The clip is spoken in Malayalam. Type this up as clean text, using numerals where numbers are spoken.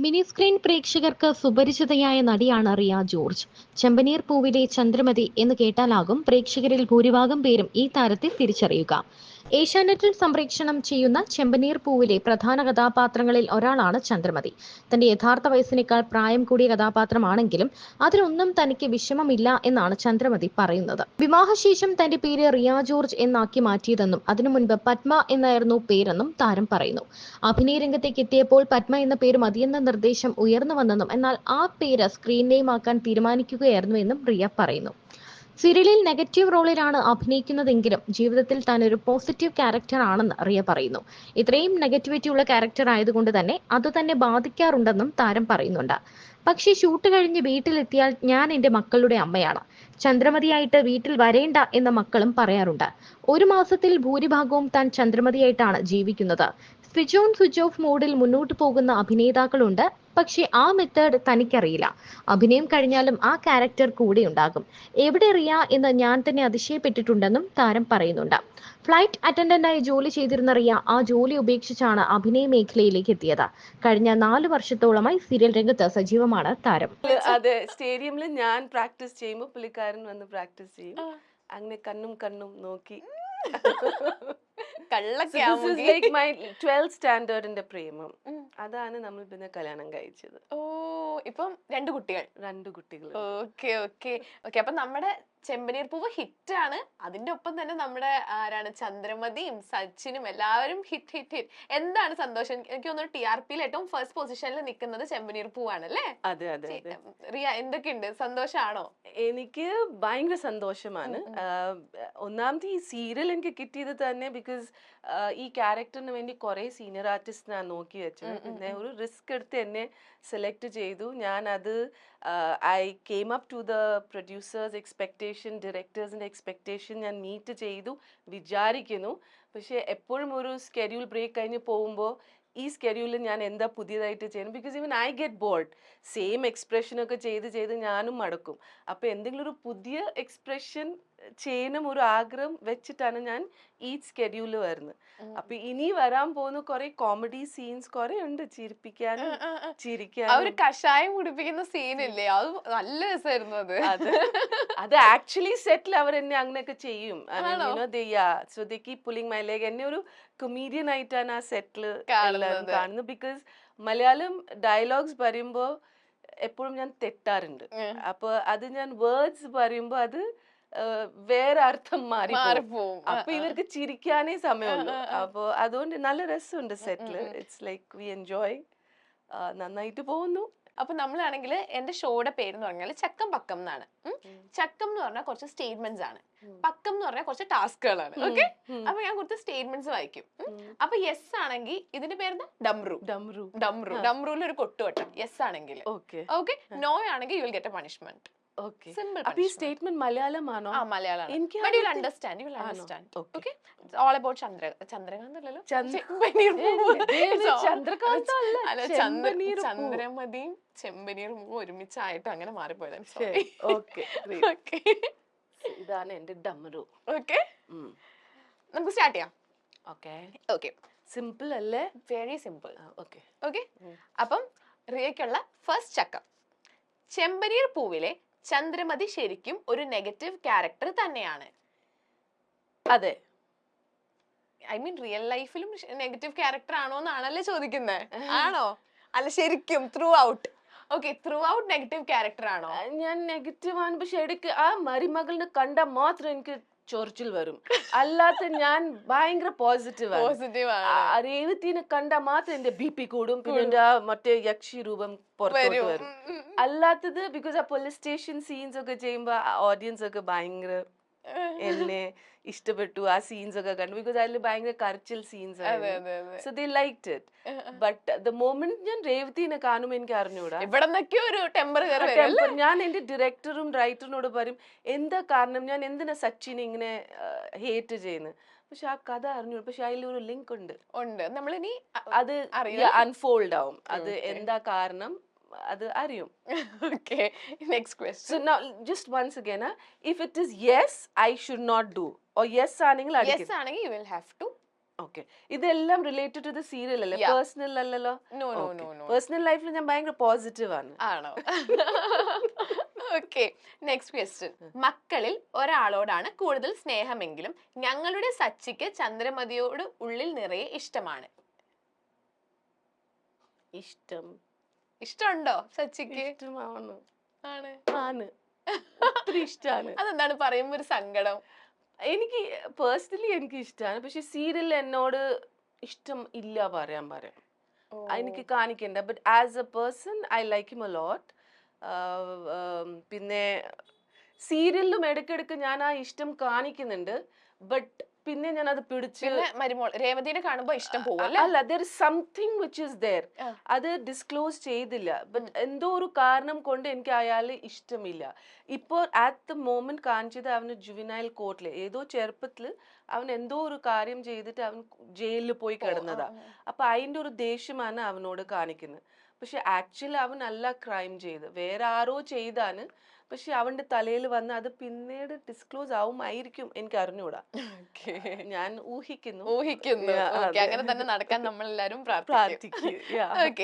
മിനി സ്ക്രീൻ പ്രേക്ഷകർക്ക് സുപരിചിതയായ നടിയാണ് റിയ ജോർജ്. ചെമ്പനീർ പൂവിലെ ചന്ദ്രമതി എന്ന് കേട്ടാലാകും പ്രേക്ഷകരിൽ ഭൂരിഭാഗം പേരും ഈ താരത്തെ തിരിച്ചറിയുക. ഏഷ്യാനെറ്റിൽ സംപ്രേക്ഷണം ചെയ്യുന്ന ചെമ്പനീർ പൂവിലെ പ്രധാന കഥാപാത്രങ്ങളിൽ ഒരാളാണ് ചന്ദ്രമതി. തന്റെ യഥാർത്ഥ വയസ്സിനേക്കാൾ പ്രായം കൂടിയ കഥാപാത്രമാണെങ്കിലും അതിലൊന്നും തനിക്ക് വിഷമമില്ല എന്നാണ് ചന്ദ്രമതി പറയുന്നത്. വിവാഹശേഷം തന്റെ പേര് റിയ ജോർജ് എന്നാക്കി മാറ്റിയതെന്നും അതിനു മുൻപ് പത്മ എന്നായിരുന്നു പേരെന്നും താരം പറയുന്നു. അഭിനയ രംഗത്തേക്ക് എത്തിയപ്പോൾ പത്മ എന്ന പേര് മതിയെന്ന നിർദ്ദേശം ഉയർന്നു വന്നെന്നും എന്നാൽ ആ പേര് സ്ക്രീൻ നെയിം ആക്കാൻ തീരുമാനിക്കുകയായിരുന്നുവെന്നും റിയ പറയുന്നു. സീരിയലിൽ നെഗറ്റീവ് റോളിലാണ് അഭിനയിക്കുന്നതെങ്കിലും ജീവിതത്തിൽ താൻ ഒരു പോസിറ്റീവ് ക്യാരക്ടർ ആണെന്ന് റിയ പറയുന്നു. ഇത്രയും നെഗറ്റിവിറ്റി ഉള്ള ക്യാരക്ടർ ആയതുകൊണ്ട് തന്നെ അത് തന്നെ ബാധിക്കാറുണ്ടെന്നും താരം പറയുന്നുണ്ട്. പക്ഷേ ഷൂട്ട് കഴിഞ്ഞ് വീട്ടിലെത്തിയാൽ ഞാൻ എൻ്റെ മക്കളുടെ അമ്മയാണ്. ചന്ദ്രമതിയായിട്ട് വീട്ടിൽ വരേണ്ട എന്ന മക്കളും പറയാറുണ്ട്. ഒരു മാസത്തിൽ ഭൂരിഭാഗവും താൻ ചന്ദ്രമതിയായിട്ടാണ് ജീവിക്കുന്നത്. സ്വിച്ച് ഓൺ സ്വിച്ച് ഓഫ് മോഡിൽ മുന്നോട്ട് പോകുന്ന അഭിനേതാക്കളുണ്ട്. പക്ഷേ ആ മെത്തേഡ് തനിക്കറിയില്ല. അഭിനയം കഴിഞ്ഞാലും ആ ക്യാരക്ടർ കൂടെ ഉണ്ടാകും. എവിടെ റിയ എന്ന് ഞാൻ തന്നെ അതിശയപ്പെട്ടിട്ടുണ്ടെന്നും താരം പറയുന്നുണ്ട്. ഫ്ലൈറ്റ് അറ്റൻഡന്റായി ജോലി ചെയ്തിരുന്ന റിയ ആ ജോലി ഉപേക്ഷിച്ചാണ് അഭിനയ മേഖലയിലേക്ക് എത്തിയത്. കഴിഞ്ഞ 4 വർഷത്തോളമായി സീരിയൽ രംഗത്ത് സജീവമാണ് താരം. അതെ, സ്റ്റേഡിയമിൽ ഞാൻ പ്രാക്ടീസ് ചെയ്യുമ്പോൾ പുള്ളിക്കാരൻ വന്ന് പ്രാക്ടീസ് ചെയ്യും. അങ്ങനെ കണ്ണും കണ്ണും നോക്കി. ലൈക്ക് മൈ 12th സ്റ്റാൻഡേർഡിന്റെ പ്രേമം. അതാണ് നമ്മൾ പിന്നെ കല്യാണം കഴിച്ചത്. ഓ, ഇപ്പം രണ്ട് കുട്ടികൾ. Okay okay okay. അപ്പൊ നമ്മുടെ ചെമ്പനീർ പൂവ് ഹിറ്റ് ആണ്. അതിന്റെ ഒപ്പം തന്നെ നമ്മുടെ ആരാണ് ചന്ദ്രമതിയും സച്ചിനും എല്ലാവരും ഹിറ്റ്. എന്താണ് സന്തോഷം? എനിക്ക് തോന്നുന്നു TRPയിൽ ഏറ്റവും ഫസ്റ്റ് പൊസിഷനിൽ നിൽക്കുന്നത് ചെമ്പനീർ പൂവാണ് അല്ലേ? അതെ അതെ. റിയ, എന്തൊക്കെയുണ്ട്? സന്തോഷാണോ? എനിക്ക് ഭയങ്കര സന്തോഷമാണ്. ഒന്നാമത് ഈ സീരിയൽ എനിക്ക് കിട്ടിയത് തന്നെ ബിക്കോസ് ഈ ക്യാരക്ടറിന് വേണ്ടി കുറെ സീനിയർ ആർട്ടിസ്റ്റ് ഞാൻ നോക്കി വെച്ചത്. പിന്നെ ഒരു റിസ്ക് എടുത്ത് എന്നെ സെലക്ട് ചെയ്തു. ഞാൻ അത് I came up to the producers expectation, ഡയറക്ടേഴ്സിന്റെ എക്സ്പെക്ടേഷൻ ഞാൻ മീറ്റ് ചെയ്തു വിചാരിക്കുന്നു. പക്ഷെ എപ്പോഴും ഒരു സ്കെഡ്യൂൾ ബ്രേക്ക് കഴിഞ്ഞ് പോകുമ്പോൾ ഈ സ്കെഡ്യൂളിൽ ഞാൻ എന്താ പുതിയതായിട്ട് ചെയ്യണം? Because even I get bored. Same എക്സ്പ്രഷനൊക്കെ ചെയ്ത് ഞാനും മടുക്കും. അപ്പോൾ എന്തെങ്കിലും ഒരു പുതിയ എക്സ്പ്രഷൻ ചെയ്യണം ഒരു ആഗ്രഹം വെച്ചിട്ടാണ് ഞാൻ ഈ സ്കെഡ്യൂളിൽ വരുന്നത്. അപ്പൊ ഇനി വരാൻ പോകുന്ന കുറെ കോമഡി സീൻസ് കുറെ ഉണ്ട്, ചിരിപ്പിക്കാനും ചിരിക്കാനും. ഒരു കഷായം കുടിപ്പിക്കുന്ന സീനില്ലേ, അത് നല്ല രസമായിരുന്നു. അത് ആക്ച്വലി സെറ്റിൽ അവർ എന്നെ അങ്ങനെയൊക്കെ ചെയ്യും. So they keep pulling my leg. എന്നെ ഒരു കൊമീഡിയൻ ആയിട്ടാണ് ആ സെറ്റിൽ കാണുന്നത്. ബിക്കോസ് മലയാളം ഡയലോഗ്സ് പറയുമ്പോ എപ്പോഴും ഞാൻ തെറ്റാറുണ്ട്. അപ്പൊ അത് ഞാൻ വേർഡ്സ് പറയുമ്പോ അത് വേറെ അർത്ഥം മാറിപ്പോവും. അപ്പൊ ഇവർക്ക് ചിരിക്കാനേ സമയമുള്ളൂ. അപ്പൊ അതുകൊണ്ട് നല്ല രസമുണ്ട് സെറ്റില്. It's like we enjoy. നന്നായിട്ട് പോകുന്നു. അപ്പൊ നമ്മളാണെങ്കിൽ എന്റെ ഷോയുടെ പേര് എന്ന് പറഞ്ഞാൽ ചക്കം പക്കം എന്നാണ്. ചക്കം എന്ന് പറഞ്ഞാൽ കുറച്ച് സ്റ്റേറ്റ്മെന്റ്സ് ആണ്, പക്കം എന്ന് പറഞ്ഞാൽ കുറച്ച് ടാസ്കുകളാണ്. ഓക്കെ, അപ്പൊ ഞാൻ കുറച്ച് സ്റ്റേറ്റ്മെന്റ്സ് വായിക്കും. അപ്പൊ യെസ് ആണെങ്കിൽ ഇതിന്റെ പേര് ഡംറൂല് ഒരു കൊട്ടുവട്ടം യെസ് ആണെങ്കിൽ. ഓക്കെ, നോ ആണെങ്കിൽ you will get a punishment. Okay. Simple. അപ്പൊ ഈ സ്റ്റേറ്റ്മെന്റ് മലയാളമാണോ? മലയാളം. But you'll understand. Okay. It's all about Chandrakanth അല്ലല്ലോ, ചന്ദ്രമതിയും ചെമ്പനീർ പൂവും ഒരുമിച്ചായിട്ട് അങ്ങനെ മാറിപ്പോയതാണ്. ഇതാണ് എന്റെ ഡമറു. ഓക്കെ, നമുക്ക് സ്റ്റാർട്ട് ചെയ്യാം. ഓക്കെ, സിമ്പിൾ അല്ലേ? Very simple. ഓക്കെ. അപ്പം റിയയ്ക്കുള്ള ഫസ്റ്റ് ചക്കം. ചെമ്പനീർ പൂവിലെ ചന്ദ്രമതി ശരിക്കും ഒരു നെഗറ്റീവ് ക്യാരക്ടർ തന്നെയാണ്. അതെ. ഐ മീൻ റിയൽ ലൈഫിലും നെഗറ്റീവ് ക്യാരക്ടർ ആണോ എന്നാണല്ലേ ചോദിക്കുന്നത്? ആണോ? അല്ല, ശരിക്കും throughout. Okay, throughout negative character ആണോ? ഞാൻ നെഗറ്റീവ് ആണ്. പക്ഷെ ഇടയ്ക്ക് ആ മരുമകളിനെ കണ്ടാൽ മാത്രം എനിക്ക് ചൊറിച്ചിൽ വരും. അല്ലാത്ത ഞാൻ ഭയങ്കര പോസിറ്റീവ്. രേവതിനെ കണ്ടാൽ മാത്രം എന്റെ BP കൂടും. പിന്നെ എന്റെ മറ്റേ യക്ഷി രൂപം പുറത്തോട്ട് വരും. അല്ലാത്തത് ബിക്കോസ് ആ പോലീസ് സ്റ്റേഷൻ സീൻസ് ഒക്കെ ചെയ്യുമ്പോ ഓഡിയൻസ് ഒക്കെ ഭയങ്കര എന്നെ ഇഷ്ടപ്പെട്ടു. ആ സീൻസ് ഒക്കെ കണ്ടു. ബിക്കോസ് അതിൽ ഭയങ്കര കരച്ചിൽ സീൻസ് ആയിരുന്നു. So they liked it. But the moment ഞാൻ രേവതിനെ കാണുമ്പോൾ എനിക്ക് അറിഞ്ഞൂടാ, ഒരു ടെമ്പർ. ഞാൻ എന്റെ ഡയറക്ടറും റൈറ്ററിനോട് പറയും എന്താ കാരണം, ഞാൻ എന്തിനാ സച്ചിനെ ഇങ്ങനെ ഹേറ്റ് ചെയ്യുന്നത്. പക്ഷെ ആ കഥ അറിഞ്ഞു. പക്ഷെ അതിലൊരു ലിങ്ക് ഉണ്ട്. നമ്മളിനി അത് അൺഫോൾഡ് ആവും. അത് എന്താ കാരണം അത് അറിയും. Okay, next question. So now just once again, if it is yes, I should not do, or yes ആണെങ്കിൽ yes ആണെങ്കിൽ you will have to okay, ഇതെല്ലാം റിലേറ്റഡ് ടു ദ സീരിയൽ അല്ലേ, Yeah. പേഴ്സണൽ അല്ലല്ലോ? No no no no personal ലൈഫിൽ ഞാൻ ഭയങ്കര പോസിറ്റീവ് ആണ്. ആണോ? Okay, next question. മക്കളിൽ ഒരാളോടാണ് കൂടുതൽ സ്നേഹമെങ്കിലും ഞങ്ങളുടെ സച്ചിക്ക് ചന്ദ്രമതിയോട് ഉള്ളിൽ നിറയെ ഇഷ്ടമാണ്. ഇഷ്ടമുണ്ടോ സച്ചിക്ക്? ഇഷ്ടമാണ്. ആണ്. ആണ്. ഒത്തിരി ഇഷ്ടമാണ്. അതെന്താണ് പറയുമ്പോ ഒരു സങ്കടം? എനിക്ക് പേഴ്സണലി എനിക്ക് ഇഷ്ടമാണ്, പക്ഷെ സീരിയൽ എന്നോട് ഇഷ്ടം ഇല്ല പറയാം. എനിക്ക് കാണിക്കണ്ട. But as a person I like him a lot. പിന്നെ സീരിയലിലും ഇടയ്ക്കിടയ്ക്ക് ഞാൻ ആ ഇഷ്ടം കാണിക്കുന്നുണ്ട്. ബട്ട് പിന്നെ ഞാൻ അത് പിടിച്ച് പിന്നെ മരുമോൾ രേവതിനെ കാണുമ്പോ ഇഷ്ടം പോവല്ലേ? അല്ല, there is something which is there. അത് ഡിസ്ക്ലോസ് ചെയ്തില്ല. ബട്ട് എന്തോ ഒരു കാരണം കൊണ്ട് എനിക്ക് അയാളെ ഇഷ്ടമില്ല. ഇപ്പോൾ അറ്റ് ദ മോമെന്റ് കാണിച്ചത് അവന് ജുവനൈൽ കോർട്ടില് ഏതോ ചെറുപ്പത്തില് അവൻ എന്തോ ഒരു കാര്യം ചെയ്തിട്ട് അവൻ ജയിലിൽ പോയി കിടന്നതാ. അപ്പൊ അതിന്റെ ഒരു ദേഷ്യമാണ് അവനോട് കാണിക്കുന്നത്. പക്ഷെ ആക്ച്വലി അവൻ അല്ല ക്രൈം ചെയ്ത്, വേറെ ആരോ ചെയ്താണ്. പക്ഷെ അവന്റെ തലയിൽ വന്ന് അത് പിന്നീട് ഡിസ്ക്ലോസ് ആവുമായിരിക്കും, എനിക്ക് അറിഞ്ഞൂടാ. ഞാൻ ഊഹിക്കുന്നു. ഊഹിക്കുന്നു. Yeah, Okay, അതെ. അങ്ങനെ തന്നെ നടക്കാൻ നമ്മൾ എല്ലാരും പ്രാർത്ഥിക്കും. പ്രാർത്ഥിക്കും. Yeah. Okay.